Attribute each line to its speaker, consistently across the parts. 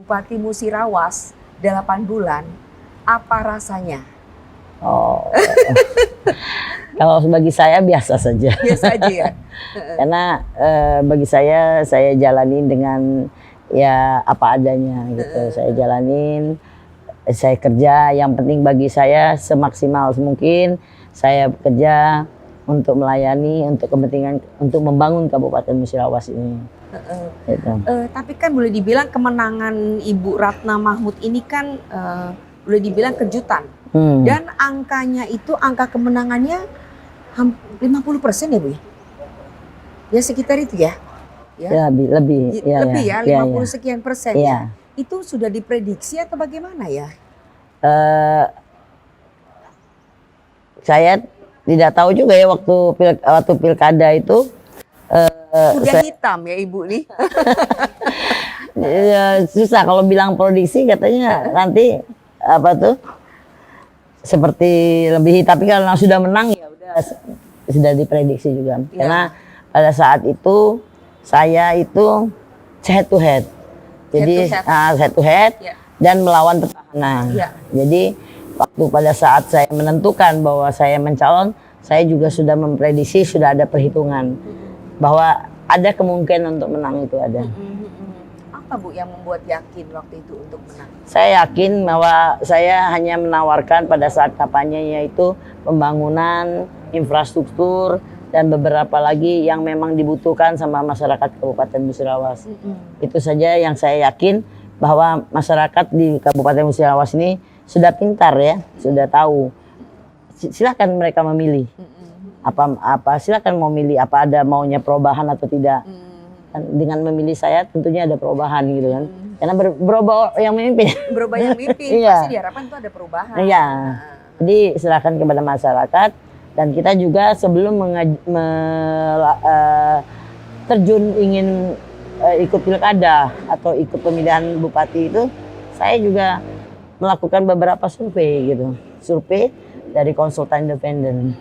Speaker 1: Bupati Musirawas 8 bulan, apa rasanya?
Speaker 2: Oh, kalau bagi saya biasa saja.
Speaker 1: Biasa aja ya?
Speaker 2: Karena bagi saya jalanin dengan ya apa adanya gitu. Saya jalanin, saya kerja. Yang penting bagi saya semaksimal mungkin saya bekerja untuk melayani, untuk kepentingan, untuk membangun Kabupaten Musirawas ini. Gitu.
Speaker 1: Tapi kan boleh dibilang kemenangan Ibu Ratna Mahmud ini kan boleh dibilang kejutan. Dan angkanya itu, angka kemenangannya 50% ya Bu? Ya sekitar itu ya?
Speaker 2: Ya, lebih ya,
Speaker 1: 50 sekian persen ya.
Speaker 2: Ya.
Speaker 1: Itu sudah diprediksi atau bagaimana ya?
Speaker 2: Saya tidak tahu juga ya waktu pilkada itu.
Speaker 1: Kuda hitam ya Ibu nih.
Speaker 2: Ya, susah kalau bilang prediksi, katanya nanti apa tuh seperti lebih, tapi kalau sudah menang ya udah sudah diprediksi juga. Ya. Karena pada saat itu saya itu head to head. Jadi head to head
Speaker 1: ya.
Speaker 2: Dan melawan petahana. Ya. Jadi waktu pada saat saya menentukan bahwa saya mencalon, saya juga sudah memprediksi, sudah ada perhitungan bahwa ada kemungkinan untuk menang, itu ada.
Speaker 1: Apa Bu yang membuat yakin waktu itu untuk menang?
Speaker 2: Saya yakin bahwa saya hanya menawarkan pada saat kampanye, yaitu pembangunan infrastruktur dan beberapa lagi yang memang dibutuhkan sama masyarakat Kabupaten Musirawas. Itu saja yang saya yakin, bahwa masyarakat di Kabupaten Musirawas ini sudah pintar ya, sudah tahu. Silakan mereka memilih. Apa silakan mau milih, apa ada maunya perubahan atau tidak. Dengan memilih saya tentunya ada perubahan gitu kan. Karena berubah yang memimpin.
Speaker 1: Berubah yang memimpin, pasti diharapkan itu ada perubahan.
Speaker 2: Iya. Jadi silakan kepada masyarakat, dan kita juga sebelum terjun ingin ikut pilkada atau ikut pemilihan bupati itu, saya juga melakukan beberapa survei gitu. Survei dari konsultan independen.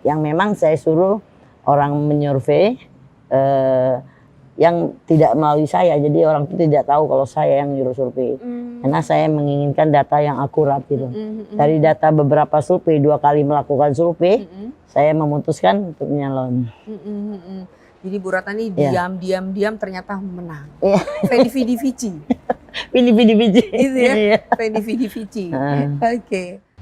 Speaker 2: Yang memang saya suruh orang menyurvei yang tidak melalui saya, jadi orang itu tidak tahu kalau saya yang nyuruh survei. Karena saya menginginkan data yang akurat gitu. Dari data beberapa survei, 2 kali melakukan survei, saya memutuskan untuk menyalon.
Speaker 1: Jadi Bu Ratna ini diam ternyata menang. Vidi Vici.
Speaker 2: Vidi Vici.
Speaker 1: Itu ya, Vidi Vici. Oke.